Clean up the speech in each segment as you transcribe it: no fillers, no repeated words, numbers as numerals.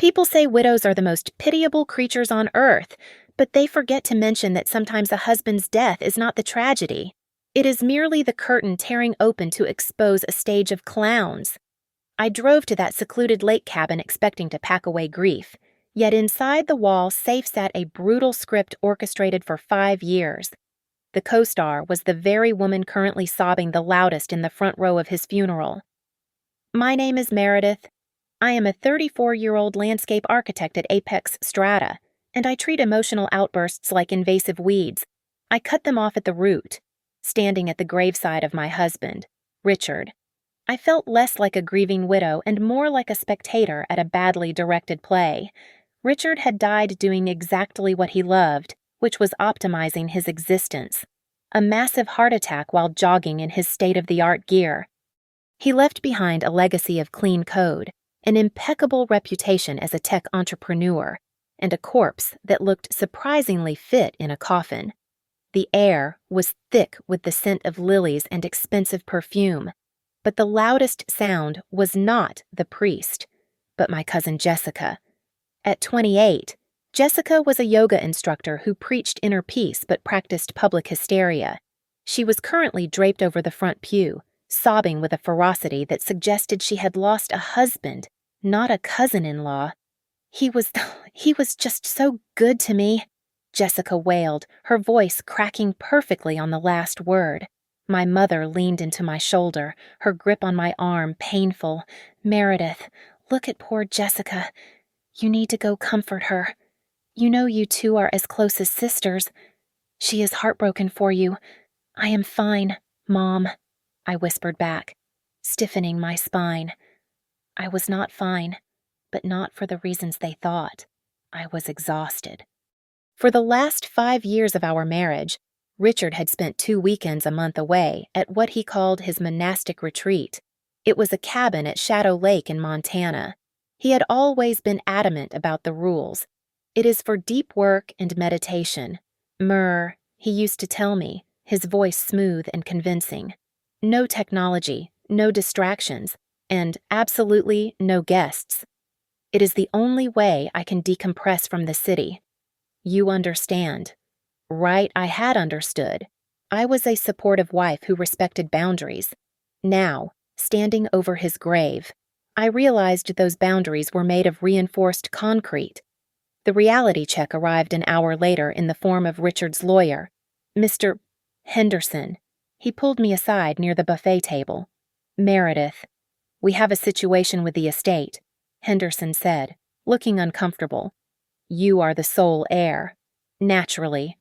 People say widows are the most pitiable creatures on earth, but they forget to mention that sometimes a husband's death is not the tragedy. It is merely the curtain tearing open to expose a stage of clowns. I drove to that secluded lake cabin expecting to pack away grief, yet inside the wall safe sat a brutal script orchestrated for 5 years. The co-star was the very woman currently sobbing the loudest in the front row of his funeral. My name is Meredith. I am a 34-year-old landscape architect at Apex Strata, and I treat emotional outbursts like invasive weeds. I cut them off at the root, standing at the graveside of my husband, Richard. I felt less like a grieving widow and more like a spectator at a badly directed play. Richard had died doing exactly what he loved, which was optimizing his existence. A massive heart attack while jogging in his state-of-the-art gear. He left behind a legacy of clean code, an impeccable reputation as a tech entrepreneur, and a corpse that looked surprisingly fit in a coffin. The air was thick with the scent of lilies and expensive perfume, but the loudest sound was not the priest, but my cousin Jessica. At 28, Jessica was a yoga instructor who preached inner peace but practiced public hysteria. She was currently draped over the front pew, sobbing with a ferocity that suggested she had lost a husband, not a cousin-in-law. He was just so good to me, Jessica wailed, her voice cracking perfectly on the last word. My mother leaned into my shoulder, her grip on my arm painful. Meredith, look at poor Jessica. You need to go comfort her. You know you two are as close as sisters. She is heartbroken for you. I am fine, Mom, I whispered back, stiffening my spine. I was not fine, but not for the reasons they thought. I was exhausted. For the last 5 years of our marriage, Richard had spent 2 weekends a month away at what he called his monastic retreat. It was a cabin at Shadow Lake in Montana. He had always been adamant about the rules. It is for deep work and meditation. He used to tell me, his voice smooth and convincing. No technology, no distractions, and absolutely no guests. It is the only way I can decompress from the city. You understand. Right, I had understood. I was a supportive wife who respected boundaries. Now, standing over his grave, I realized those boundaries were made of reinforced concrete. The reality check arrived an hour later in the form of Richard's lawyer, Mr. Henderson. He pulled me aside near the buffet table. Meredith, we have a situation with the estate, Henderson said, looking uncomfortable. You are the sole heir. Naturally.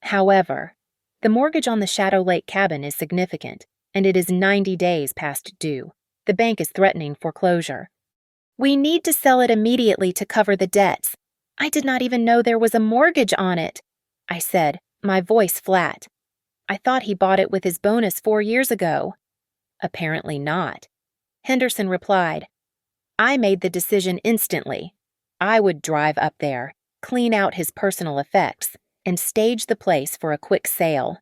However, the mortgage on the Shadow Lake cabin is significant, and it is 90 days past due. The bank is threatening foreclosure. We need to sell it immediately to cover the debts. I did not even know there was a mortgage on it, I said, my voice flat. I thought he bought it with his bonus 4 years ago. Apparently not. Henderson replied, I made the decision instantly. I would drive up there, clean out his personal effects, and stage the place for a quick sale.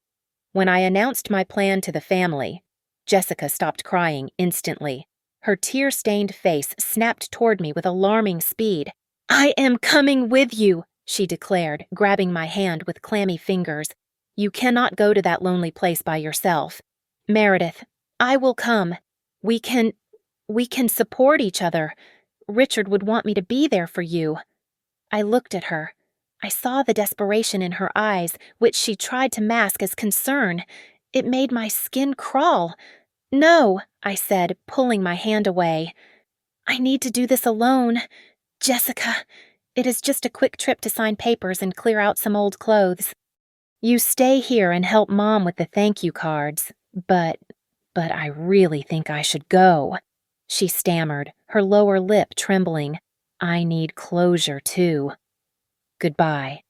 When I announced my plan to the family, Jessica stopped crying instantly. Her tear-stained face snapped toward me with alarming speed. I am coming with you, she declared, grabbing my hand with clammy fingers. You cannot go to that lonely place by yourself. Meredith, I will come. We can support each other. Richard would want me to be there for you. I looked at her. I saw the desperation in her eyes, which she tried to mask as concern. It made my skin crawl. No, I said, pulling my hand away. I need to do this alone. Jessica, it is just a quick trip to sign papers and clear out some old clothes. You stay here and help Mom with the thank you cards, but I really think I should go, she stammered, her lower lip trembling. I need closure, too. Goodbye,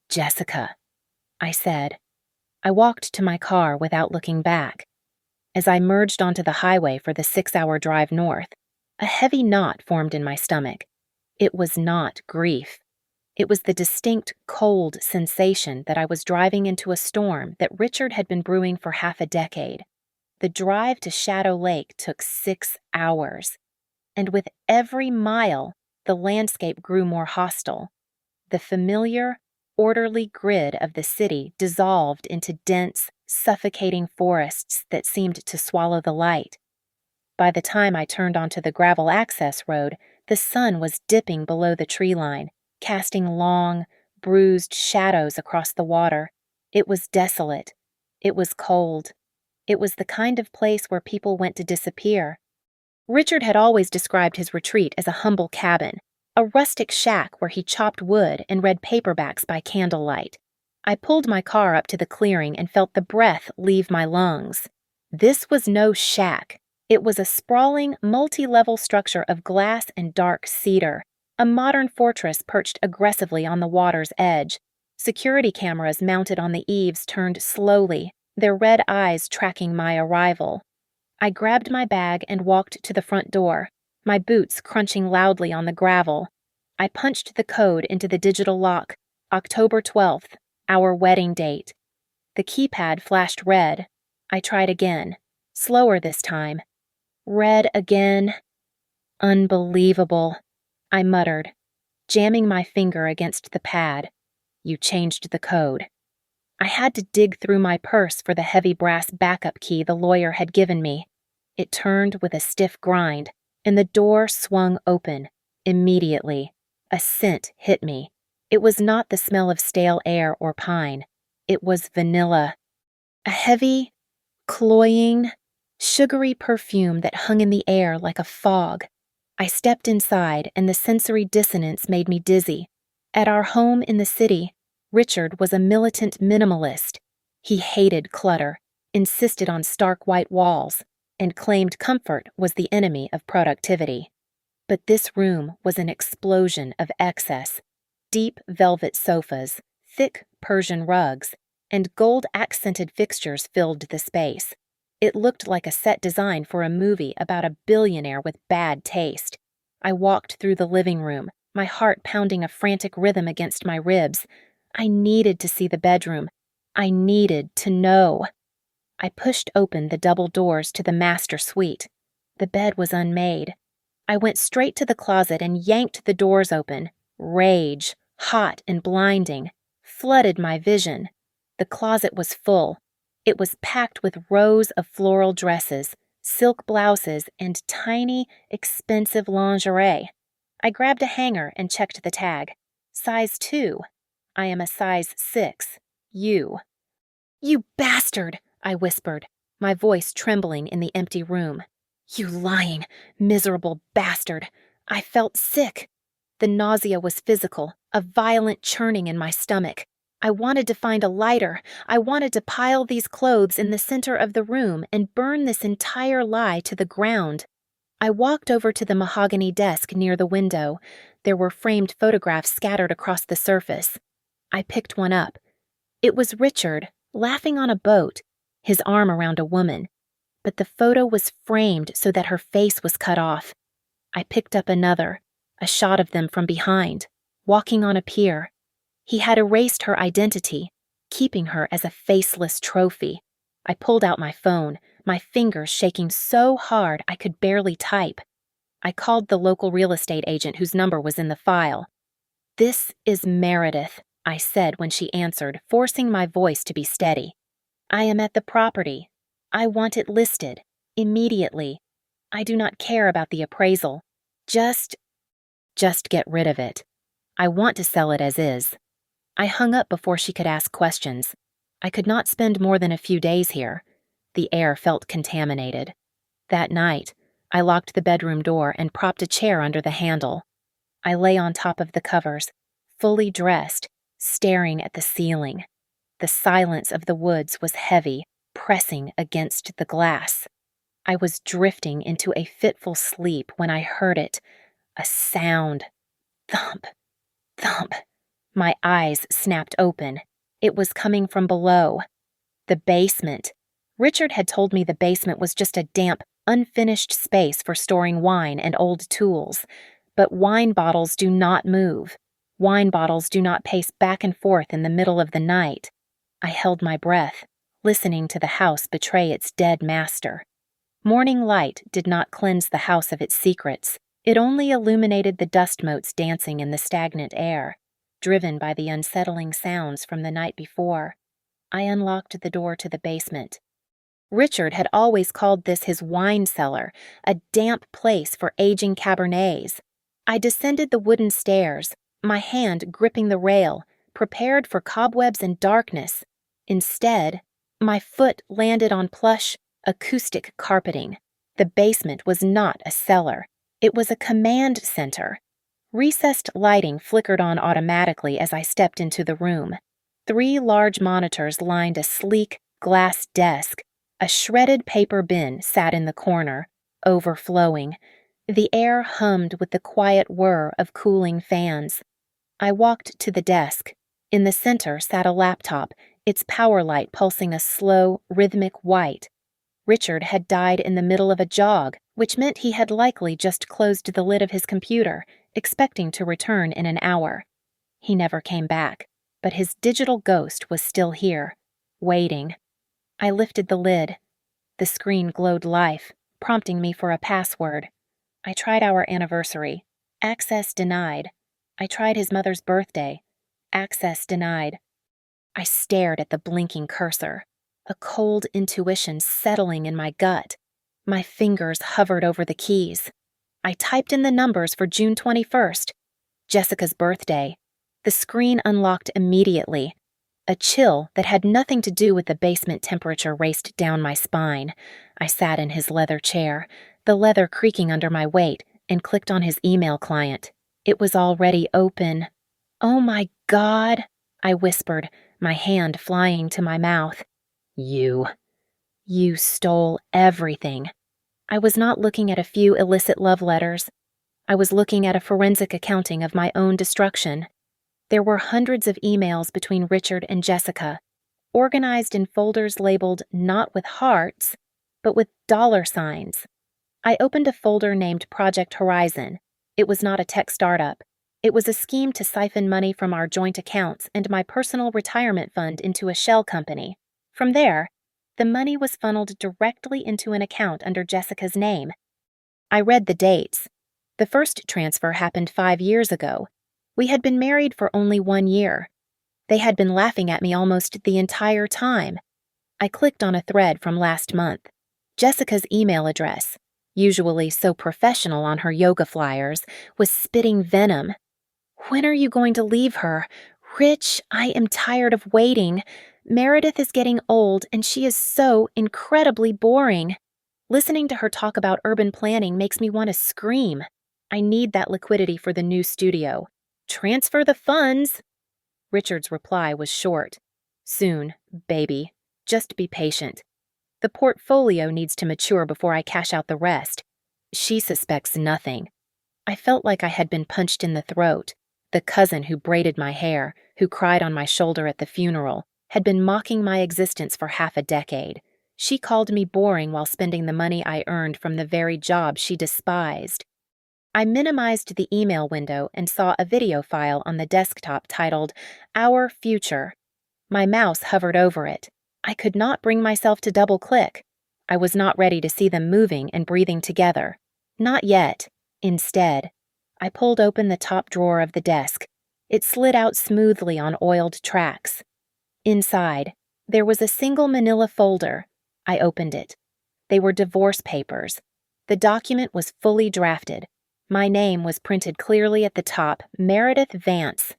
Jessica, I said. I walked to my car without looking back. As I merged onto the highway for the 6-hour drive north, a heavy knot formed in my stomach. It was not grief. It was the distinct cold sensation that I was driving into a storm that Richard had been brewing for half a decade. The drive to Shadow Lake took 6 hours, and with every mile, the landscape grew more hostile. The familiar, orderly grid of the city dissolved into dense, suffocating forests that seemed to swallow the light. By the time I turned onto the gravel access road, the sun was dipping below the tree line, casting long, bruised shadows across the water. It was desolate. It was cold. It was the kind of place where people went to disappear. Richard had always described his retreat as a humble cabin, a rustic shack where he chopped wood and read paperbacks by candlelight. I pulled my car up to the clearing and felt the breath leave my lungs. This was no shack. It was a sprawling, multi-level structure of glass and dark cedar, a modern fortress perched aggressively on the water's edge. Security cameras mounted on the eaves turned slowly, their red eyes tracking my arrival. I grabbed my bag and walked to the front door, my boots crunching loudly on the gravel. I punched the code into the digital lock, October 12th, our wedding date. The keypad flashed red. I tried again, slower this time. Red again. Unbelievable, I muttered, jamming my finger against the pad. You changed the code. I had to dig through my purse for the heavy brass backup key the lawyer had given me. It turned with a stiff grind, and the door swung open. Immediately, a scent hit me. It was not the smell of stale air or pine. It was vanilla. A heavy, cloying, sugary perfume that hung in the air like a fog. I stepped inside, and the sensory dissonance made me dizzy. At our home in the city, Richard was a militant minimalist. He hated clutter, insisted on stark white walls, and claimed comfort was the enemy of productivity. But this room was an explosion of excess. Deep velvet sofas, thick Persian rugs, and gold-accented fixtures filled the space. It looked like a set design for a movie about a billionaire with bad taste. I walked through the living room, my heart pounding a frantic rhythm against my ribs. I needed to see the bedroom. I needed to know. I pushed open the double doors to the master suite. The bed was unmade. I went straight to the closet and yanked the doors open. Rage, hot and blinding, flooded my vision. The closet was full. It was packed with rows of floral dresses, silk blouses, and tiny, expensive lingerie. I grabbed a hanger and checked the tag. Size 2. I am a size 6. You. You bastard, I whispered, my voice trembling in the empty room. You lying, miserable bastard. I felt sick. The nausea was physical, a violent churning in my stomach. I wanted to find a lighter. I wanted to pile these clothes in the center of the room and burn this entire lie to the ground. I walked over to the mahogany desk near the window. There were framed photographs scattered across the surface. I picked one up. It was Richard, laughing on a boat, his arm around a woman. But the photo was framed so that her face was cut off. I picked up another, a shot of them from behind, walking on a pier. He had erased her identity, keeping her as a faceless trophy. I pulled out my phone, my fingers shaking so hard I could barely type. I called the local real estate agent whose number was in the file. "This is Meredith," I said when she answered, forcing my voice to be steady. "I am at the property. I want it listed, immediately. I do not care about the appraisal. Just get rid of it. I want to sell it as is." I hung up before she could ask questions. I could not spend more than a few days here. The air felt contaminated. That night, I locked the bedroom door and propped a chair under the handle. I lay on top of the covers, fully dressed, staring at the ceiling. The silence of the woods was heavy, pressing against the glass. I was drifting into a fitful sleep when I heard it, a sound. Thump, thump. My eyes snapped open. It was coming from below. The basement. Richard had told me the basement was just a damp, unfinished space for storing wine and old tools. But wine bottles do not move. Wine bottles do not pace back and forth in the middle of the night. I held my breath, listening to the house betray its dead master. Morning light did not cleanse the house of its secrets. It only illuminated the dust motes dancing in the stagnant air, driven by the unsettling sounds from the night before. I unlocked the door to the basement. Richard had always called this his wine cellar, a damp place for aging Cabernets. I descended the wooden stairs, my hand gripping the rail, prepared for cobwebs and darkness. Instead, my foot landed on plush, acoustic carpeting. The basement was not a cellar. It was a command center. Recessed lighting flickered on automatically as I stepped into the room. 3 large monitors lined a sleek, glass desk. A shredded paper bin sat in the corner, overflowing. The air hummed with the quiet whir of cooling fans. I walked to the desk. In the center sat a laptop, its power light pulsing a slow, rhythmic white. Richard had died in the middle of a jog, which meant he had likely just closed the lid of his computer, expecting to return in an hour. He never came back, but his digital ghost was still here, waiting. I lifted the lid. The screen glowed life, prompting me for a password. I tried our anniversary. Access denied. I tried his mother's birthday. Access denied. I stared at the blinking cursor, a cold intuition settling in my gut. My fingers hovered over the keys. I typed in the numbers for June 21st, Jessica's birthday. The screen unlocked immediately. A chill that had nothing to do with the basement temperature raced down my spine. I sat in his leather chair, the leather creaking under my weight, and clicked on his email client. It was already open. "Oh my God," I whispered, my hand flying to my mouth. You stole everything." I was not looking at a few illicit love letters. I was looking at a forensic accounting of my own destruction. There were hundreds of emails between Richard and Jessica, organized in folders labeled not with hearts, but with $signs. I opened a folder named Project Horizon. It was not a tech startup. It was a scheme to siphon money from our joint accounts and my personal retirement fund into a shell company. From there, the money was funneled directly into an account under Jessica's name. I read the dates. The first transfer happened 5 years ago. We had been married for only 1 year. They had been laughing at me almost the entire time. I clicked on a thread from last month. Jessica's email address, usually so professional on her yoga flyers, was spitting venom. "When are you going to leave her? Rich, I am tired of waiting. Meredith is getting old and she is so incredibly boring. Listening to her talk about urban planning makes me want to scream. I need that liquidity for the new studio. Transfer the funds." Richard's reply was short. "Soon, baby. Just be patient. The portfolio needs to mature before I cash out the rest. She suspects nothing." I felt like I had been punched in the throat. The cousin who braided my hair, who cried on my shoulder at the funeral, had been mocking my existence for half a decade. She called me boring while spending the money I earned from the very job she despised. I minimized the email window and saw a video file on the desktop titled Our Future. My mouse hovered over it. I could not bring myself to double-click. I was not ready to see them moving and breathing together. Not yet. Instead, I pulled open the top drawer of the desk. It slid out smoothly on oiled tracks. Inside, there was a single manila folder. I opened it. They were divorce papers. The document was fully drafted. My name was printed clearly at the top, Meredith Vance.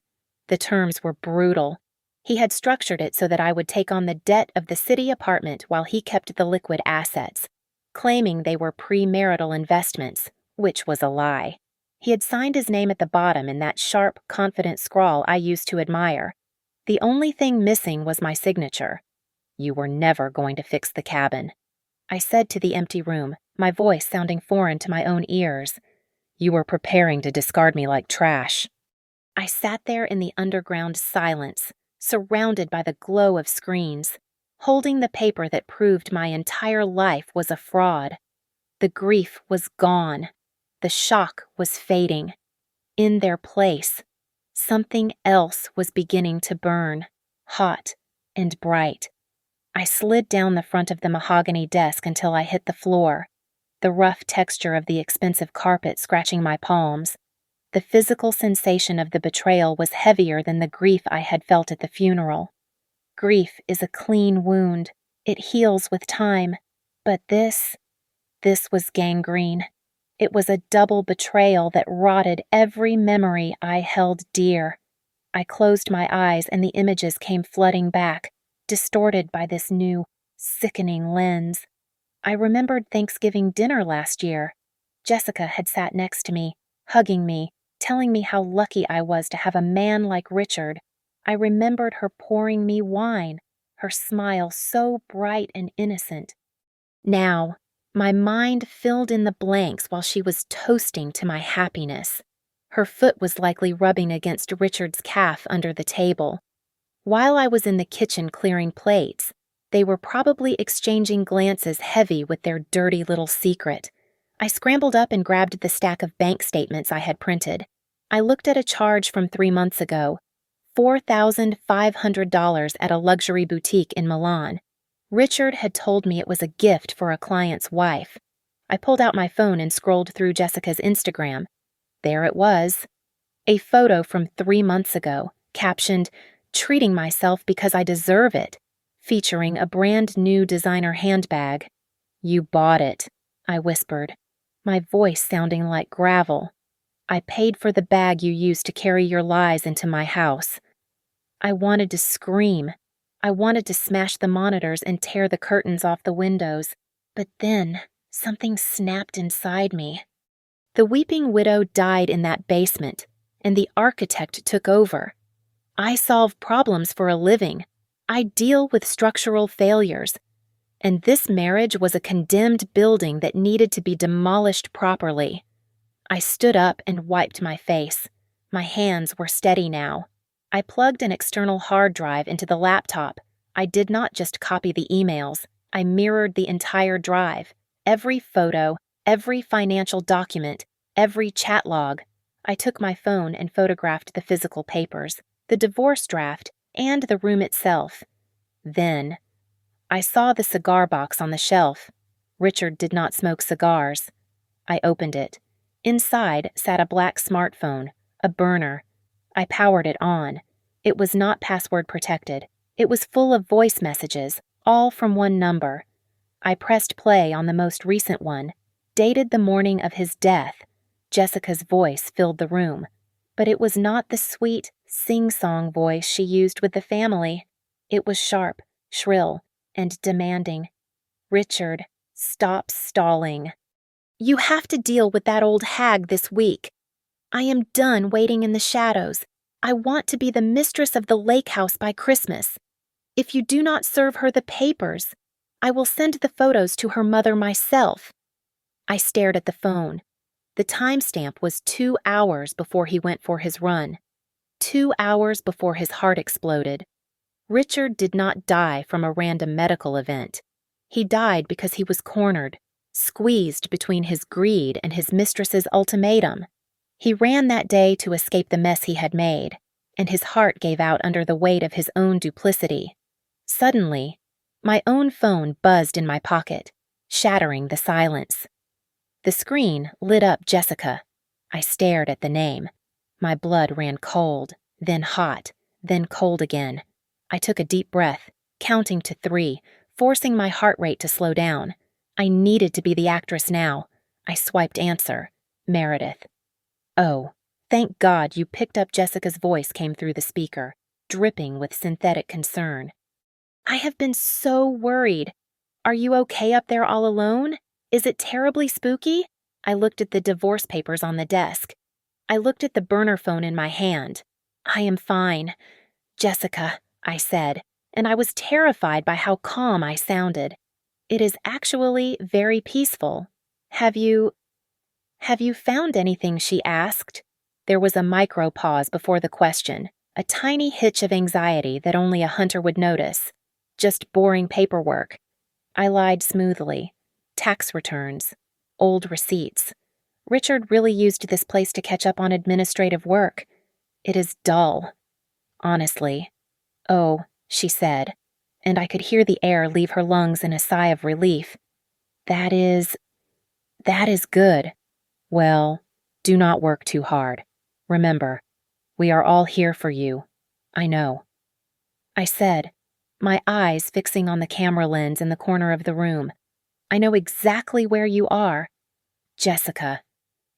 The terms were brutal. He had structured it so that I would take on the debt of the city apartment while he kept the liquid assets, claiming they were premarital investments, which was a lie. He had signed his name at the bottom in that sharp, confident scrawl I used to admire. The only thing missing was my signature. "You were never going to fix the cabin," I said to the empty room, my voice sounding foreign to my own ears. "You were preparing to discard me like trash." I sat there in the underground silence, surrounded by the glow of screens, holding the paper that proved my entire life was a fraud. The grief was gone. The shock was fading. In their place, something else was beginning to burn, hot and bright. I slid down the front of the mahogany desk until I hit the floor. the rough texture of the expensive carpet scratching my palms. The physical sensation of the betrayal was heavier than the grief I had felt at the funeral. Grief is a clean wound. It heals with time. But this was gangrene. It was a double betrayal that rotted every memory I held dear. I closed my eyes and the images came flooding back, distorted by this new, sickening lens. I remembered Thanksgiving dinner last year. Jessica had sat next to me, hugging me, telling me how lucky I was to have a man like Richard. I remembered her pouring me wine, her smile so bright and innocent. Now, my mind filled in the blanks while she was toasting to my happiness. Her foot was likely rubbing against Richard's calf under the table. While I was in the kitchen clearing plates, they were probably exchanging glances heavy with their dirty little secret. I scrambled up and grabbed the stack of bank statements I had printed. I looked at a charge from 3 months ago, $4,500 at a luxury boutique in Milan. Richard had told me it was a gift for a client's wife. I pulled out my phone and scrolled through Jessica's Instagram. There it was. A photo from 3 months ago, captioned, "Treating myself because I deserve it," featuring a brand new designer handbag. "You bought it," I whispered, my voice sounding like gravel. "I paid for the bag you used to carry your lies into my house." I wanted to scream. I wanted to smash the monitors and tear the curtains off the windows. But then, something snapped inside me. The weeping widow died in that basement, and the architect took over. I solve problems for a living. I deal with structural failures. And this marriage was a condemned building that needed to be demolished properly. I stood up and wiped my face. My hands were steady now. I plugged an external hard drive into the laptop. I did not just copy the emails. I mirrored the entire drive. Every photo, every financial document, every chat log. I took my phone and photographed the physical papers, the divorce draft, and the room itself. Then, I saw the cigar box on the shelf. Richard did not smoke cigars. I opened it. Inside sat a black smartphone, a burner. I powered it on. It was not password protected. It was full of voice messages, all from one number. I pressed play on the most recent one, dated the morning of his death. Jessica's voice filled the room, but it was not the sweet, sing-song voice she used with the family. It was sharp, shrill, and demanding. "Richard, stop stalling. You have to deal with that old hag this week. I am done waiting in the shadows. I want to be the mistress of the lake house by Christmas. If you do not serve her the papers, I will send the photos to her mother myself." I stared at the phone. The timestamp was 2 hours before he went for his run. 2 hours before his heart exploded. Richard did not die from a random medical event. He died because he was cornered, squeezed between his greed and his mistress's ultimatum. He ran that day to escape the mess he had made, and his heart gave out under the weight of his own duplicity. Suddenly, my own phone buzzed in my pocket, shattering the silence. The screen lit up Jessica. I stared at the name. My blood ran cold, then hot, then cold again. I took a deep breath, counting to 3, forcing my heart rate to slow down. I needed to be the actress now. I swiped answer. Meredith. "Oh, thank God you picked up." Jessica's voice came through the speaker, dripping with synthetic concern. "I have been so worried. Are you okay up there all alone? Is it terribly spooky?" I looked at the divorce papers on the desk. I looked at the burner phone in my hand. "I am fine, Jessica," I said, and I was terrified by how calm I sounded. "It is actually very peaceful. Have you found anything?" she asked. There was a micro pause before the question, a tiny hitch of anxiety that only a hunter would notice. "Just boring paperwork." I lied smoothly. "Tax returns. Old receipts. Richard really used this place to catch up on administrative work. It is dull. Honestly." "Oh," she said, and I could hear the air leave her lungs in a sigh of relief. "That is..." That is good. Well, do not work too hard. Remember, we are all here for you. I know. I said, my eyes fixing on the camera lens in the corner of the room. I know exactly where you are. Jessica.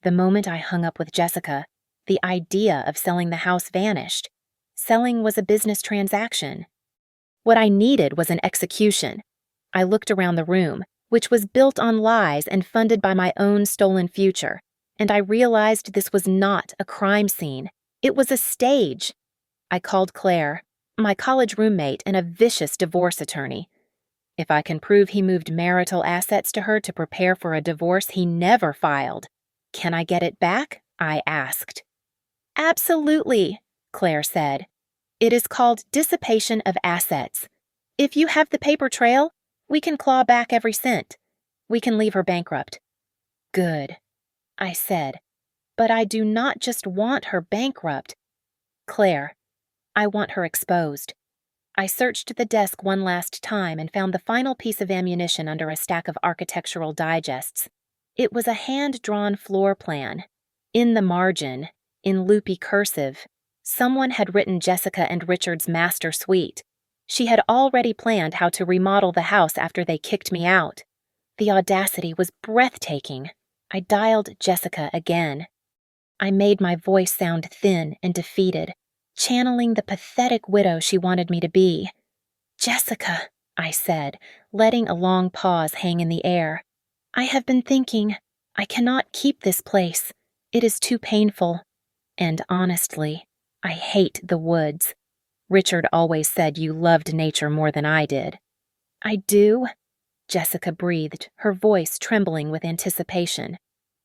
The moment I hung up with Jessica, the idea of selling the house vanished. Selling was a business transaction. What I needed was an execution. I looked around the room, which was built on lies and funded by my own stolen future, and I realized this was not a crime scene. It was a stage. I called Claire, my college roommate and a vicious divorce attorney. If I can prove he moved marital assets to her to prepare for a divorce he never filed, can I get it back? I asked. Absolutely, Claire said. It is called dissipation of assets. If you have the paper trail, we can claw back every cent. We can leave her bankrupt. Good, I said, but I do not just want her bankrupt. Claire, I want her exposed. I searched the desk one last time and found the final piece of ammunition under a stack of architectural digests. It was a hand-drawn floor plan. In the margin, in loopy cursive, someone had written Jessica and Richard's master suite. She had already planned how to remodel the house after they kicked me out. The audacity was breathtaking. I dialed Jessica again. I made my voice sound thin and defeated, channeling the pathetic widow she wanted me to be. Jessica, I said, letting a long pause hang in the air. I have been thinking, I cannot keep this place. It is too painful. And honestly, I hate the woods. Richard always said you loved nature more than I did. I do? Jessica breathed, her voice trembling with anticipation.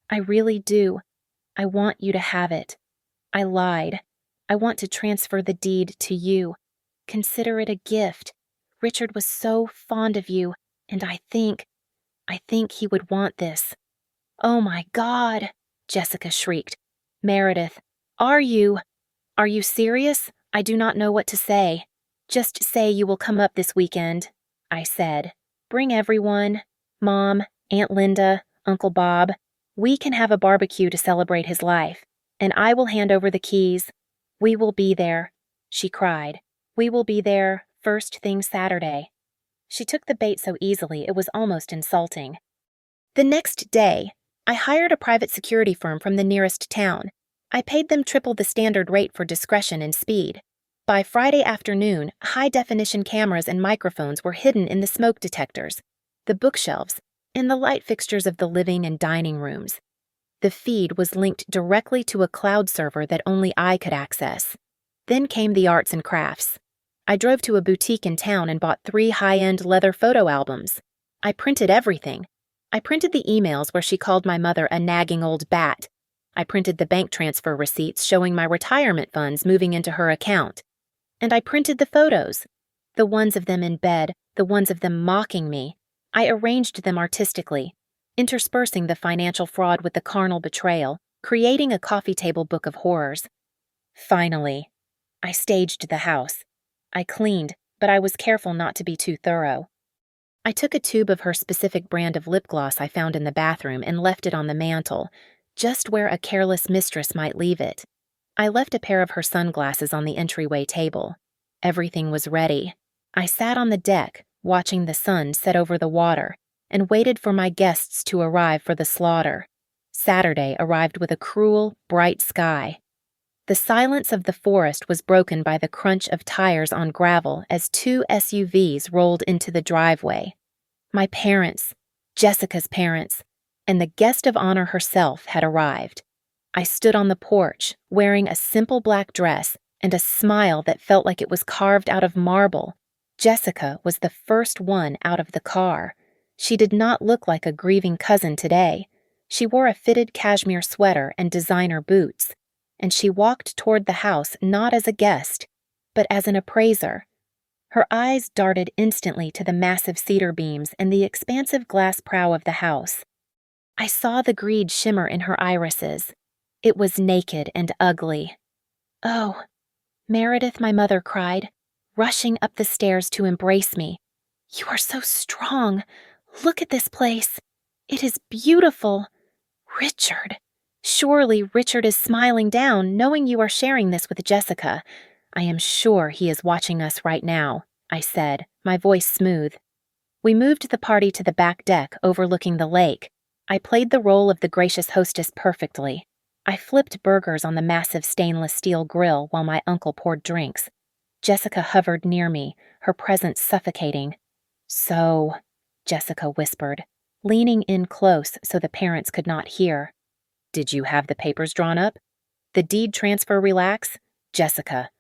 I really do. I want you to have it. I lied. I want to transfer the deed to you. Consider it a gift. Richard was so fond of you, and I think he would want this. Oh my God, Jessica shrieked. Meredith, are you serious? I do not know what to say. Just say you will come up this weekend, I said. Bring everyone. Mom, Aunt Linda, Uncle Bob. We can have a barbecue to celebrate his life, and I will hand over the keys. We will be there, she cried. We will be there first thing Saturday. She took the bait so easily it was almost insulting. The next day, I hired a private security firm from the nearest town. I paid them triple the standard rate for discretion and speed. By Friday afternoon, high-definition cameras and microphones were hidden in the smoke detectors, the bookshelves, and the light fixtures of the living and dining rooms. The feed was linked directly to a cloud server that only I could access. Then came the arts and crafts. I drove to a boutique in town and bought 3 high-end leather photo albums. I printed everything. I printed the emails where she called my mother a nagging old bat. I printed the bank transfer receipts showing my retirement funds moving into her account. And I printed the photos, the ones of them in bed, the ones of them mocking me. I arranged them artistically, interspersing the financial fraud with the carnal betrayal, creating a coffee table book of horrors. Finally, I staged the house. I cleaned, but I was careful not to be too thorough. I took a tube of her specific brand of lip gloss I found in the bathroom and left it on the mantel, just where a careless mistress might leave it. I left a pair of her sunglasses on the entryway table. Everything was ready. I sat on the deck, watching the sun set over the water, and waited for my guests to arrive for the slaughter. Saturday arrived with a cruel, bright sky. The silence of the forest was broken by the crunch of tires on gravel as 2 SUVs rolled into the driveway. My parents, Jessica's parents, and the guest of honor herself had arrived. I stood on the porch, wearing a simple black dress and a smile that felt like it was carved out of marble. Jessica was the first one out of the car. She did not look like a grieving cousin today. She wore a fitted cashmere sweater and designer boots, and she walked toward the house not as a guest, but as an appraiser. Her eyes darted instantly to the massive cedar beams and the expansive glass prow of the house. I saw the greed shimmer in her irises. It was naked and ugly. Oh, Meredith, my mother cried, rushing up the stairs to embrace me. You are so strong. Look at this place. It is beautiful. Richard. Surely Richard is smiling down, knowing you are sharing this with Jessica. I am sure he is watching us right now, I said, my voice smooth. We moved the party to the back deck overlooking the lake. I played the role of the gracious hostess perfectly. I flipped burgers on the massive stainless steel grill while my uncle poured drinks. Jessica hovered near me, her presence suffocating. So, Jessica whispered, leaning in close so the parents could not hear. Did you have the papers drawn up? The deed transfer relax? Jessica,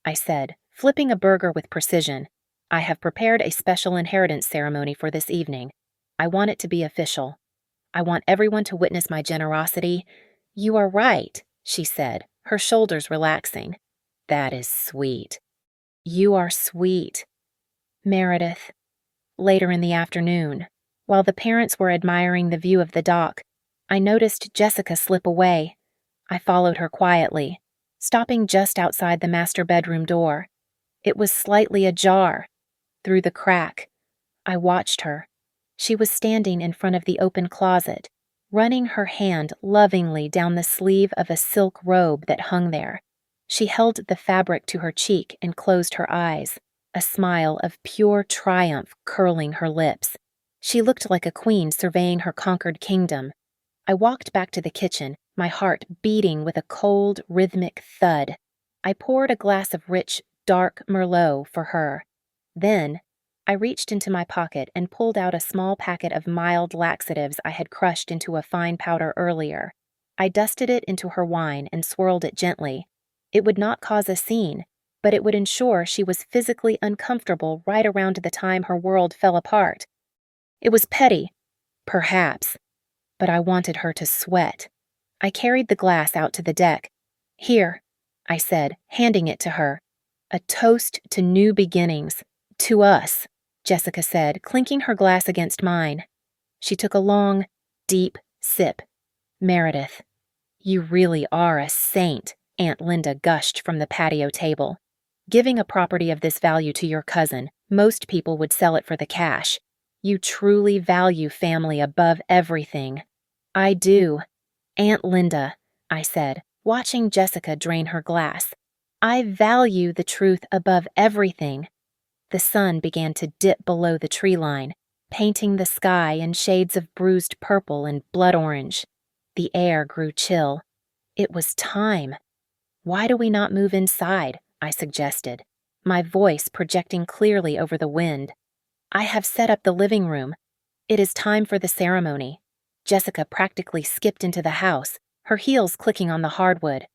I said, flipping a burger with precision. I have prepared a special inheritance ceremony for this evening. I want it to be official. I want everyone to witness my generosity. You are right, she said, her shoulders relaxing. That is sweet. You are sweet. Meredith. Later in the afternoon, while the parents were admiring the view of the dock, I noticed Jessica slip away. I followed her quietly, stopping just outside the master bedroom door. It was slightly ajar. Through the crack, I watched her. She was standing in front of the open closet, running her hand lovingly down the sleeve of a silk robe that hung there. She held the fabric to her cheek and closed her eyes, a smile of pure triumph curling her lips. She looked like a queen surveying her conquered kingdom. I walked back to the kitchen, my heart beating with a cold, rhythmic thud. I poured a glass of rich, dark Merlot for her. Then, I reached into my pocket and pulled out a small packet of mild laxatives I had crushed into a fine powder earlier. I dusted it into her wine and swirled it gently. It would not cause a scene, but it would ensure she was physically uncomfortable right around the time her world fell apart. It was petty, perhaps, but I wanted her to sweat. I carried the glass out to the deck. Here, I said, handing it to her. A toast to new beginnings. To us, Jessica said, clinking her glass against mine. She took a long, deep sip. Meredith, you really are a saint, Aunt Linda gushed from the patio table. Giving a property of this value to your cousin, most people would sell it for the cash. You truly value family above everything. I do. Aunt Linda, I said, watching Jessica drain her glass. I value the truth above everything. The sun began to dip below the tree line, painting the sky in shades of bruised purple and blood orange. The air grew chill. It was time. Why do we not move inside? I suggested, my voice projecting clearly over the wind. I have set up the living room. It is time for the ceremony. Jessica practically skipped into the house, her heels clicking on the hardwood.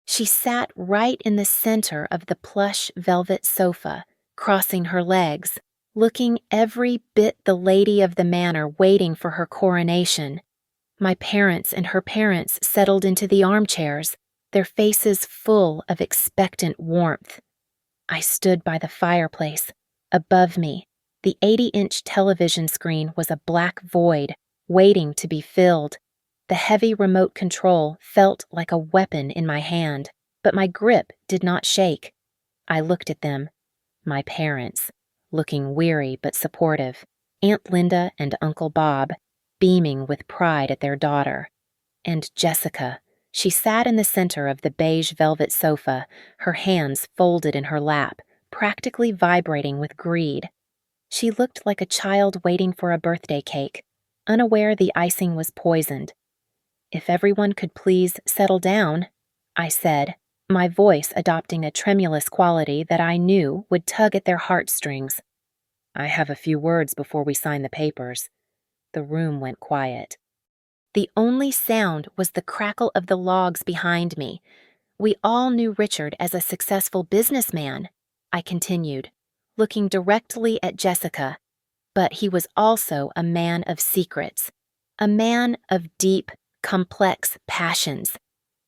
She sat right in the center of the plush velvet sofa, crossing her legs, looking every bit the lady of the manor waiting for her coronation. My parents and her parents settled into the armchairs, their faces full of expectant warmth. I stood by the fireplace. Above me, the 80-inch television screen was a black void, waiting to be filled. The heavy remote control felt like a weapon in my hand, but my grip did not shake. I looked at them, my parents, looking weary but supportive, Aunt Linda and Uncle Bob, beaming with pride at their daughter. And Jessica, she sat in the center of the beige velvet sofa, her hands folded in her lap, practically vibrating with greed. She looked like a child waiting for a birthday cake, unaware the icing was poisoned. If everyone could please settle down, I said, my voice adopting a tremulous quality that I knew would tug at their heartstrings. I have a few words before we sign the papers. The room went quiet. The only sound was the crackle of the logs behind me. We all knew Richard as a successful businessman, I continued, looking directly at Jessica. But he was also a man of secrets, a man of deep, complex passions,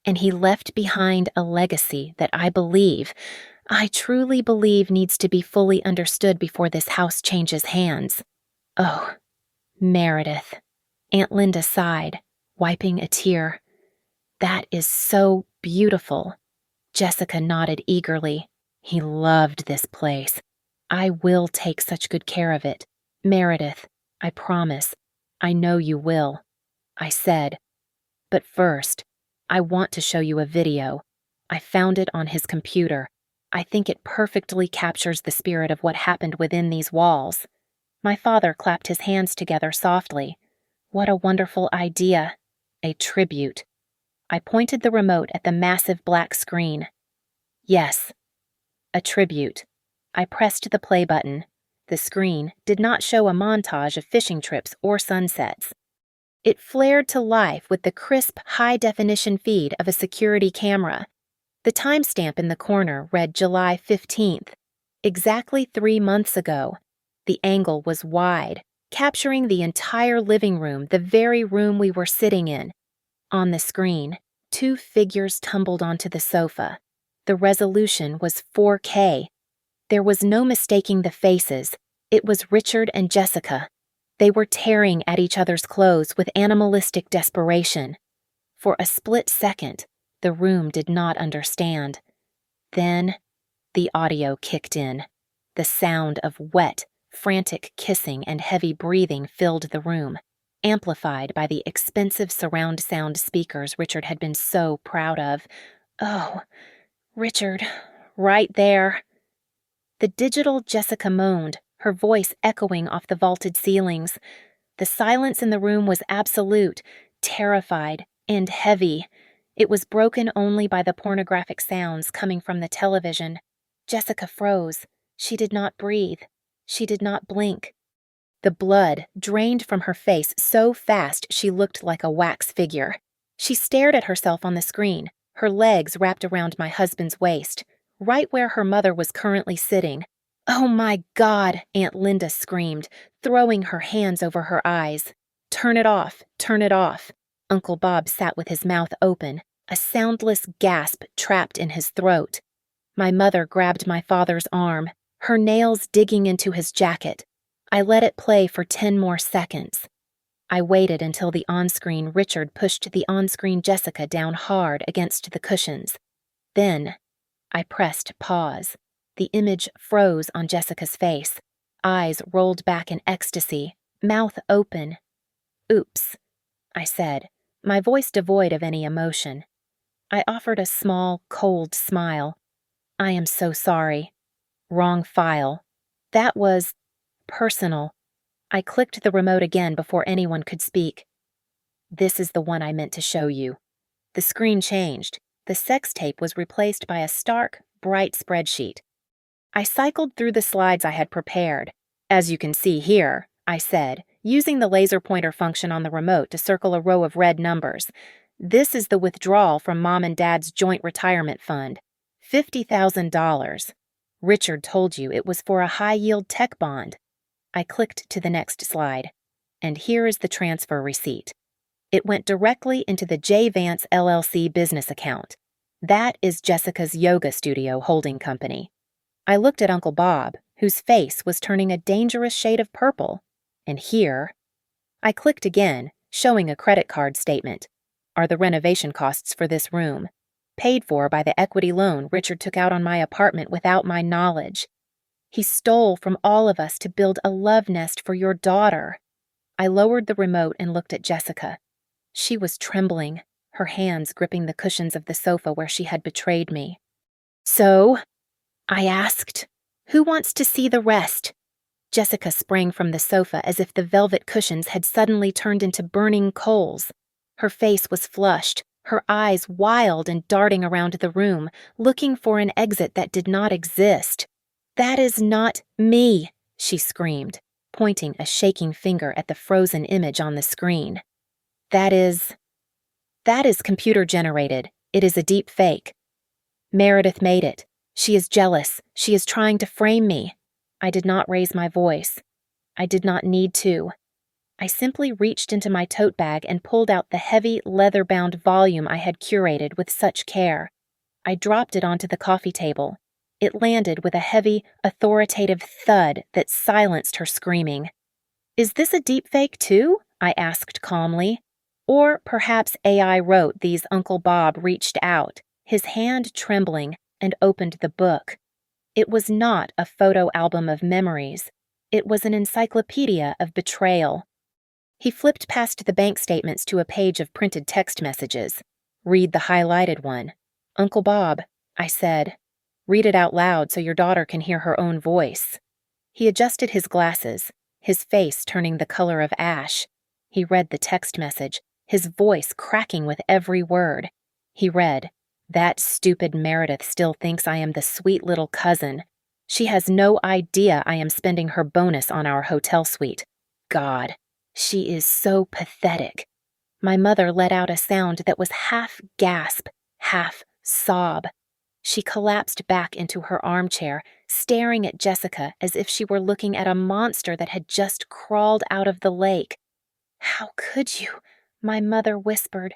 and he left behind a legacy that I truly believe needs to be fully understood before this house changes hands. Oh, Meredith, Aunt Linda sighed, wiping a tear. That is so beautiful. Jessica nodded eagerly. He loved this place. I will take such good care of it. Meredith, I promise. I know you will. I said, But first, I want to show you a video. I found it on his computer. I think it perfectly captures the spirit of what happened within these walls." My father clapped his hands together softly. "What a wonderful idea. A tribute." I pointed the remote at the massive black screen. "Yes, a tribute." I pressed the play button. The screen did not show a montage of fishing trips or sunsets. It flared to life with the crisp, high-definition feed of a security camera. The timestamp in the corner read July 15th, exactly 3 months ago. The angle was wide, capturing the entire living room, the very room we were sitting in. On the screen, 2 figures tumbled onto the sofa. The resolution was 4K. There was no mistaking the faces. It was Richard and Jessica. They were tearing at each other's clothes with animalistic desperation. For a split second, the room did not understand. Then, the audio kicked in. The sound of wet, frantic kissing and heavy breathing filled the room, amplified by the expensive surround sound speakers Richard had been so proud of. "Oh, Richard, right there." The digital Jessica moaned, her voice echoing off the vaulted ceilings. The silence in the room was absolute, terrified, and heavy. It was broken only by the pornographic sounds coming from the television. Jessica froze. She did not breathe. She did not blink. The blood drained from her face so fast she looked like a wax figure. She stared at herself on the screen, her legs wrapped around my husband's waist, right where her mother was currently sitting. "Oh my God," Aunt Linda screamed, throwing her hands over her eyes. "Turn it off, turn it off." Uncle Bob sat with his mouth open, a soundless gasp trapped in his throat. My mother grabbed my father's arm, her nails digging into his jacket. I let it play for 10 more seconds. I waited until the on-screen Richard pushed the on-screen Jessica down hard against the cushions. Then, I pressed pause. The image froze on Jessica's face, eyes rolled back in ecstasy, mouth open. "Oops," I said, my voice devoid of any emotion. I offered a small, cold smile. "I am so sorry. Wrong file. That was personal." I clicked the remote again before anyone could speak. "This is the one I meant to show you." The screen changed. The sex tape was replaced by a stark, bright spreadsheet. I cycled through the slides I had prepared. "As you can see here," I said, using the laser pointer function on the remote to circle a row of red numbers. "This is the withdrawal from Mom and Dad's joint retirement fund. $50,000. Richard told you it was for a high-yield tech bond." I clicked to the next slide. "And here is the transfer receipt." It went directly into the J. Vance LLC business account. That is Jessica's yoga studio holding company. I looked at Uncle Bob, whose face was turning a dangerous shade of purple. And here, I clicked again, showing a credit card statement, "Are the renovation costs for this room, paid for by the equity loan Richard took out on my apartment without my knowledge. He stole from all of us to build a love nest for your daughter." I lowered the remote and looked at Jessica. She was trembling, her hands gripping the cushions of the sofa where she had betrayed me. "So?" I asked. "Who wants to see the rest?" Jessica sprang from the sofa as if the velvet cushions had suddenly turned into burning coals. Her face was flushed, her eyes wild and darting around the room, looking for an exit that did not exist. "That is not me," she screamed, pointing a shaking finger at the frozen image on the screen. That is computer-generated. It is a deep fake. Meredith made it. She is jealous. She is trying to frame me." I did not raise my voice. I did not need to. I simply reached into my tote bag and pulled out the heavy, leather-bound volume I had curated with such care. I dropped it onto the coffee table. It landed with a heavy, authoritative thud that silenced her screaming. "Is this a deepfake too?" I asked calmly. Or perhaps AI wrote these. Uncle Bob reached out, his hand trembling, and opened the book. It was not a photo album of memories. It was an encyclopedia of betrayal. He flipped past the bank statements to a page of printed text messages. "Read the highlighted one." "Uncle Bob," I said. "Read it out loud so your daughter can hear her own voice." He adjusted his glasses, his face turning the color of ash. He read the text message, his voice cracking with every word. He read, "That stupid Meredith still thinks I am the sweet little cousin. She has no idea I am spending her bonus on our hotel suite. God, she is so pathetic." My mother let out a sound that was half gasp, half sob. She collapsed back into her armchair, staring at Jessica as if she were looking at a monster that had just crawled out of the lake. "How could you?" my mother whispered.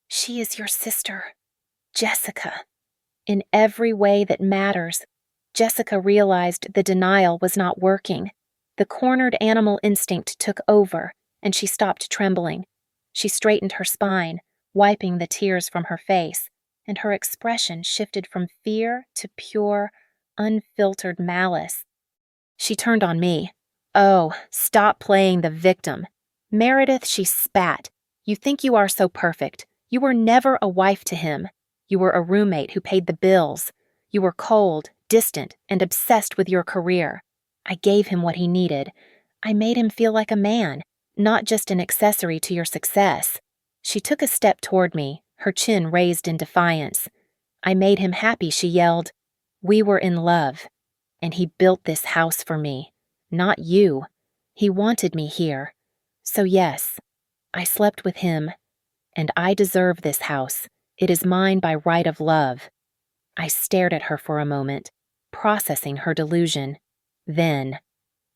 "She is your sister, Jessica." In every way that matters, Jessica realized the denial was not working. The cornered animal instinct took over, and she stopped trembling. She straightened her spine, wiping the tears from her face, and her expression shifted from fear to pure, unfiltered malice. She turned on me. "Oh, stop playing the victim. Meredith," she spat. "You think you are so perfect. You were never a wife to him. You were a roommate who paid the bills. You were cold, distant, and obsessed with your career. I gave him what he needed. I made him feel like a man, not just an accessory to your success." She took a step toward me, her chin raised in defiance. "I made him happy," she yelled. "We were in love, and he built this house for me, not you. He wanted me here. So yes, I slept with him, and I deserve this house. It is mine by right of love." I stared at her for a moment, processing her delusion. Then,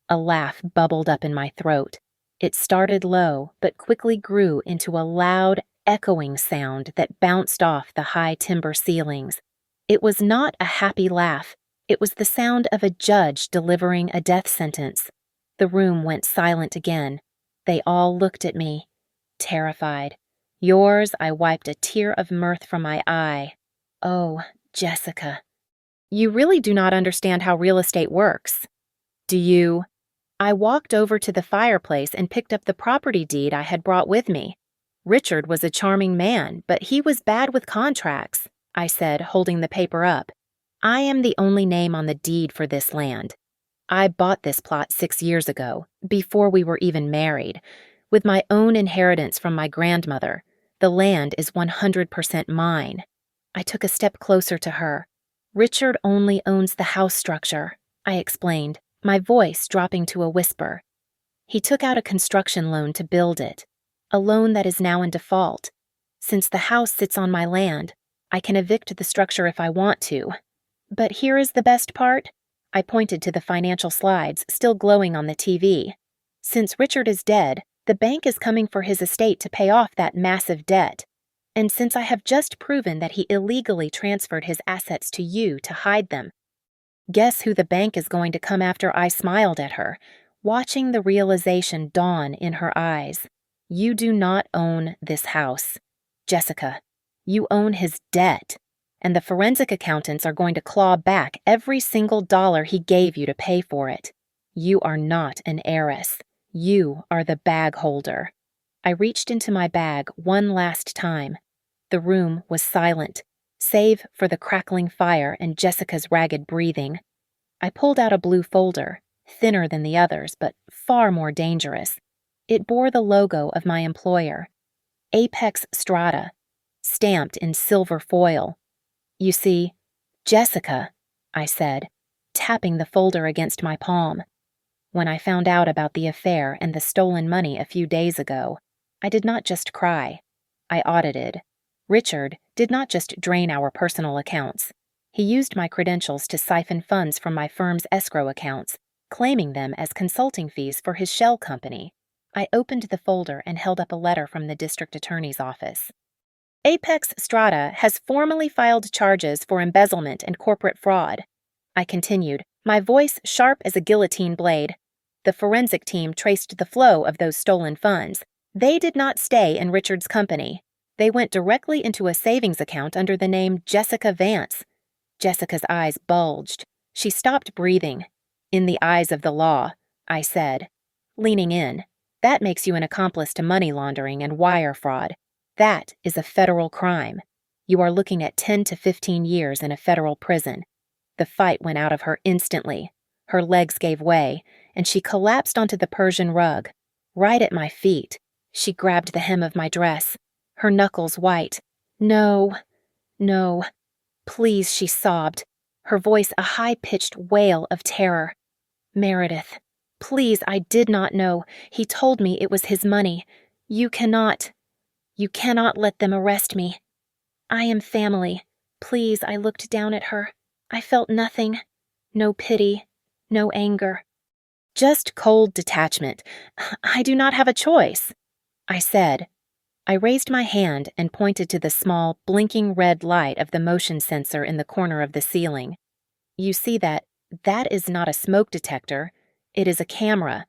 a laugh bubbled up in my throat. It started low, but quickly grew into a loud, echoing sound that bounced off the high timber ceilings. It was not a happy laugh. It was the sound of a judge delivering a death sentence. The room went silent again. They all looked at me, terrified. Yours, I wiped a tear of mirth from my eye. "Oh, Jessica, you really do not understand how real estate works. Do you?" I walked over to the fireplace and picked up the property deed I had brought with me. "Richard was a charming man, but he was bad with contracts," I said, holding the paper up. "I am the only name on the deed for this land. I bought this plot 6 years ago, before we were even married, with my own inheritance from my grandmother. The land is 100% mine." I took a step closer to her. "Richard only owns the house structure," I explained, my voice dropping to a whisper. "He took out a construction loan to build it, a loan that is now in default. Since the house sits on my land, I can evict the structure if I want to. But here is the best part." I pointed to the financial slides still glowing on the TV. "Since Richard is dead, the bank is coming for his estate to pay off that massive debt. And since I have just proven that he illegally transferred his assets to you to hide them, guess who the bank is going to come after?" I smiled at her, watching the realization dawn in her eyes. "You do not own this house, Jessica. You own his debt, and the forensic accountants are going to claw back every single dollar he gave you to pay for it. You are not an heiress. You are the bag holder." I reached into my bag one last time. The room was silent, save for the crackling fire and Jessica's ragged breathing. I pulled out a blue folder, thinner than the others, but far more dangerous. It bore the logo of my employer, Apex Strata, stamped in silver foil. "You see, Jessica," I said, tapping the folder against my palm. "When I found out about the affair and the stolen money a few days ago, I did not just cry. I audited. Richard did not just drain our personal accounts. He used my credentials to siphon funds from my firm's escrow accounts, claiming them as consulting fees for his shell company." I opened the folder and held up a letter from the district attorney's office. "Apex Strata has formally filed charges for embezzlement and corporate fraud," I continued, my voice sharp as a guillotine blade. "The forensic team traced the flow of those stolen funds. They did not stay in Richard's company. They went directly into a savings account under the name Jessica Vance." Jessica's eyes bulged. She stopped breathing. "In the eyes of the law," I said, leaning in. That makes you an accomplice to money laundering and wire fraud. That is a federal crime. You are looking at 10 to 15 years in a federal prison. The fight went out of her instantly. Her legs gave way, and she collapsed onto the Persian rug. Right at my feet, she grabbed the hem of my dress, her knuckles white. No, no, please, she sobbed, her voice a high-pitched wail of terror. Meredith, please, I did not know. He told me it was his money. You cannot let them arrest me. I am family. Please, I looked down at her. I felt nothing. No pity, no anger. Just cold detachment. I do not have a choice, I said. I raised my hand and pointed to the small, blinking red light of the motion sensor in the corner of the ceiling. You see that is not a smoke detector. It is a camera.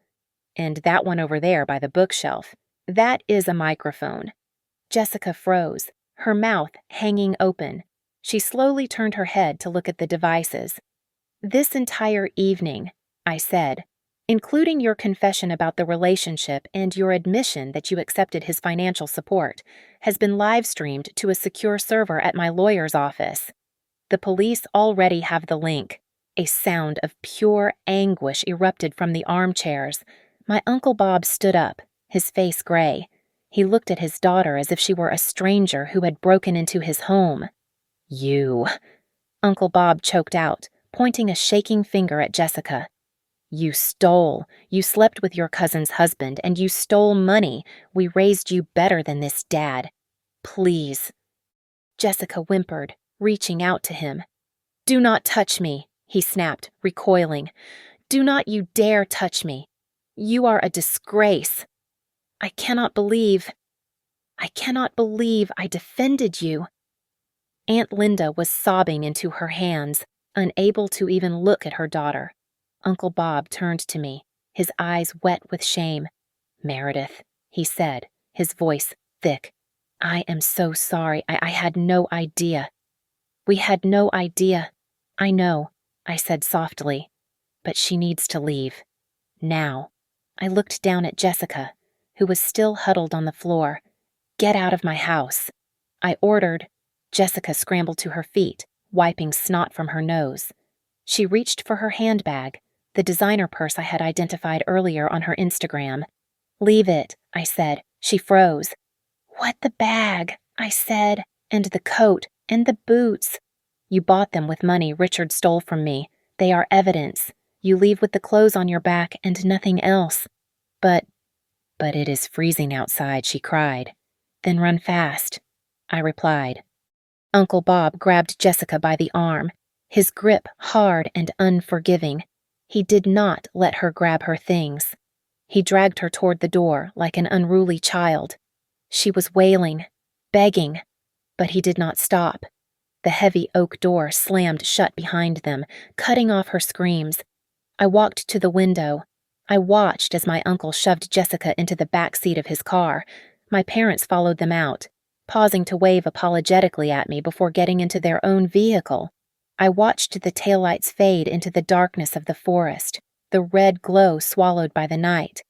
And that one over there by the bookshelf, that is a microphone. Jessica froze, her mouth hanging open. She slowly turned her head to look at the devices. This entire evening, I said, including your confession about the relationship and your admission that you accepted his financial support, has been live-streamed to a secure server at my lawyer's office. The police already have the link. A sound of pure anguish erupted from the armchairs. My Uncle Bob stood up, his face gray. He looked at his daughter as if she were a stranger who had broken into his home. You, Uncle Bob choked out, pointing a shaking finger at Jessica. You slept with your cousin's husband, and you stole money. We raised you better than this, Dad. Please. Jessica whimpered, reaching out to him. Do not touch me, he snapped, recoiling. Do not you dare touch me. You are a disgrace. I cannot believe I defended you. Aunt Linda was sobbing into her hands, unable to even look at her daughter. Uncle Bob turned to me, his eyes wet with shame. Meredith, he said, his voice thick. I am so sorry. I had no idea. We had no idea. I know, I said softly. But she needs to leave. Now. I looked down at Jessica, who was still huddled on the floor. Get out of my house. I ordered. Jessica scrambled to her feet, wiping snot from her nose. She reached for her handbag, the designer purse I had identified earlier on her Instagram. Leave it, I said. She froze. What the bag? I said, and the coat, and the boots. You bought them with money Richard stole from me. They are evidence. You leave with the clothes on your back and nothing else. But it is freezing outside, she cried. Then run fast, I replied. Uncle Bob grabbed Jessica by the arm, his grip hard and unforgiving. He did not let her grab her things. He dragged her toward the door like an unruly child. She was wailing, begging, but he did not stop. The heavy oak door slammed shut behind them, cutting off her screams. I walked to the window. I watched as my uncle shoved Jessica into the back seat of his car. My parents followed them out, pausing to wave apologetically at me before getting into their own vehicle. I watched the taillights fade into the darkness of the forest, the red glow swallowed by the night.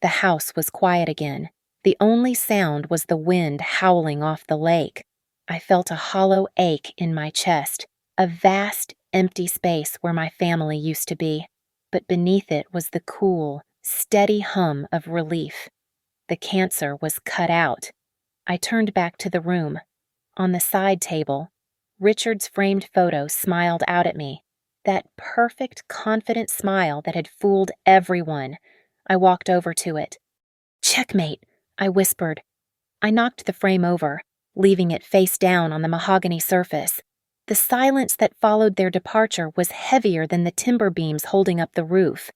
The house was quiet again. The only sound was the wind howling off the lake. I felt a hollow ache in my chest, a vast, empty space where my family used to be. But beneath it was the cool, steady hum of relief. The cancer was cut out. I turned back to the room. On the side table, Richard's framed photo smiled out at me, that perfect, confident smile that had fooled everyone. I walked over to it. Checkmate, I whispered. I knocked the frame over, leaving it face down on the mahogany surface. The silence that followed their departure was heavier than the timber beams holding up the roof.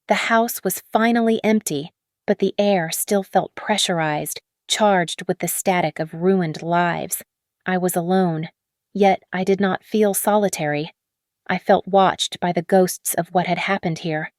The house was finally empty, but the air still felt pressurized, charged with the static of ruined lives. I was alone, yet I did not feel solitary. I felt watched by the ghosts of what had happened here.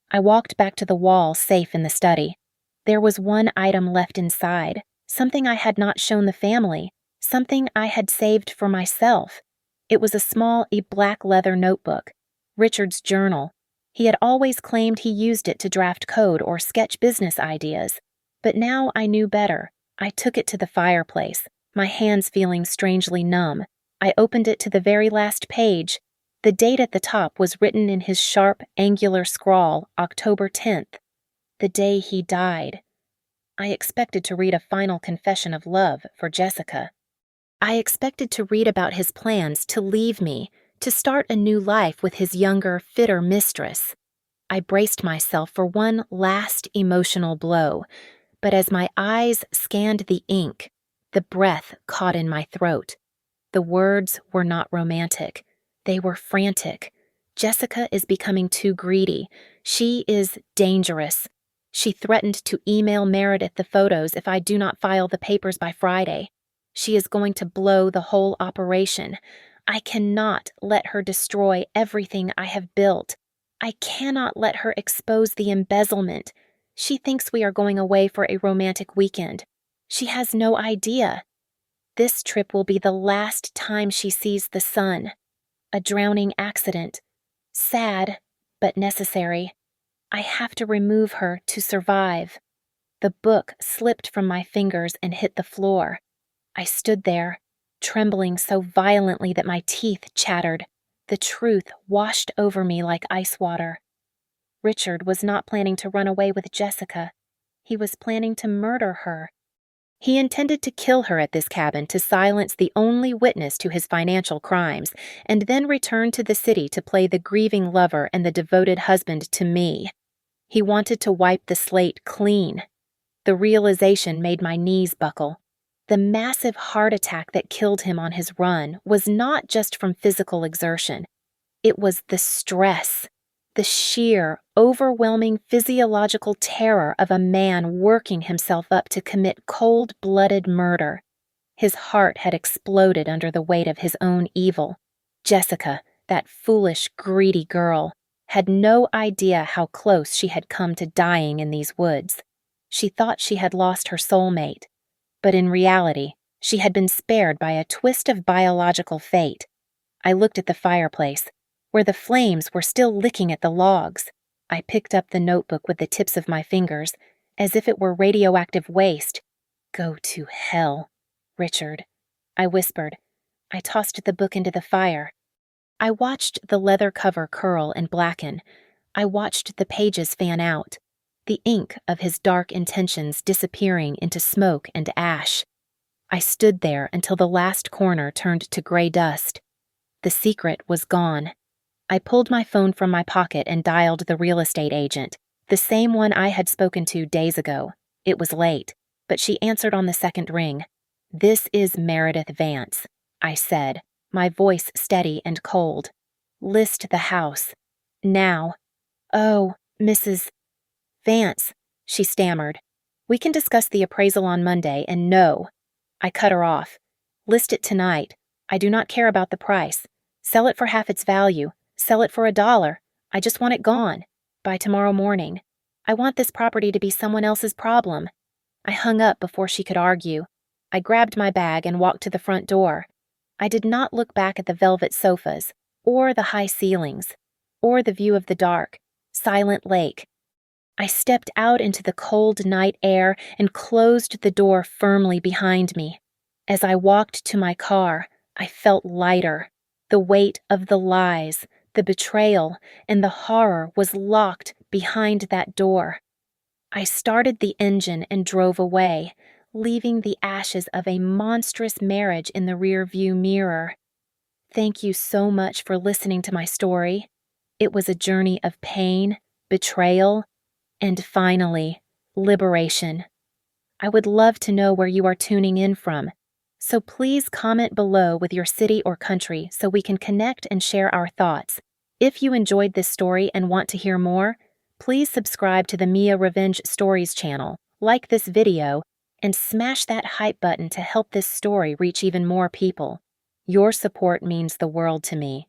I walked back to the wall safe in the study. There was one item left inside, something I had not shown the family, something I had saved for myself. It was a small black leather notebook, Richard's journal. He had always claimed he used it to draft code or sketch business ideas. But now I knew better. I took it to the fireplace, my hands feeling strangely numb. I opened it to the very last page. The date at the top was written in his sharp, angular scrawl, October 10th, the day he died. I expected to read a final confession of love for Jessica. I expected to read about his plans to leave me, to start a new life with his younger, fitter mistress. I braced myself for one last emotional blow, but as my eyes scanned the ink, the breath caught in my throat. The words were not romantic. They were frantic. Jessica is becoming too greedy. She is dangerous. She threatened to email Meredith the photos if I do not file the papers by Friday. She is going to blow the whole operation. I cannot let her destroy everything I have built. I cannot let her expose the embezzlement. She thinks we are going away for a romantic weekend. She has no idea. This trip will be the last time she sees the sun. A drowning accident. Sad, but necessary. I have to remove her to survive. The book slipped from my fingers and hit the floor. I stood there, trembling so violently that my teeth chattered. The truth washed over me like ice water. Richard was not planning to run away with Jessica. He was planning to murder her. He intended to kill her at this cabin to silence the only witness to his financial crimes, and then return to the city to play the grieving lover and the devoted husband to me. He wanted to wipe the slate clean. The realization made my knees buckle. The massive heart attack that killed him on his run was not just from physical exertion. It was the stress, the sheer, overwhelming physiological terror of a man working himself up to commit cold-blooded murder. His heart had exploded under the weight of his own evil. Jessica, that foolish, greedy girl, had no idea how close she had come to dying in these woods. She thought she had lost her soulmate, but in reality, she had been spared by a twist of biological fate. I looked at the fireplace, where the flames were still licking at the logs. I picked up the notebook with the tips of my fingers, as if it were radioactive waste. "Go to hell, Richard," I whispered. I tossed the book into the fire. I watched the leather cover curl and blacken. I watched the pages fan out, the ink of his dark intentions disappearing into smoke and ash. I stood there until the last corner turned to gray dust. The secret was gone. I pulled my phone from my pocket and dialed the real estate agent, the same one I had spoken to days ago. It was late, but she answered on the second ring. "This is Meredith Vance," I said, my voice steady and cold. "List the house. Now." "Oh, Mrs. Vance," she stammered. "We can discuss the appraisal on Monday, and no." I cut her off. "List it tonight. I do not care about the price. Sell it for half its value. Sell it for $1. I just want it gone. By tomorrow morning. I want this property to be someone else's problem." I hung up before she could argue. I grabbed my bag and walked to the front door. I did not look back at the velvet sofas, or the high ceilings, or the view of the dark, silent lake. I stepped out into the cold night air and closed the door firmly behind me. As I walked to my car, I felt lighter. The weight of the lies, the betrayal, and the horror was locked behind that door. I started the engine and drove away, leaving the ashes of a monstrous marriage in the rearview mirror. Thank you so much for listening to my story. It was a journey of pain, betrayal, and finally, liberation. I would love to know where you are tuning in from, so please comment below with your city or country so we can connect and share our thoughts. If you enjoyed this story and want to hear more, please subscribe to the Mia Revenge Stories channel, like this video, and smash that hype button to help this story reach even more people. Your support means the world to me.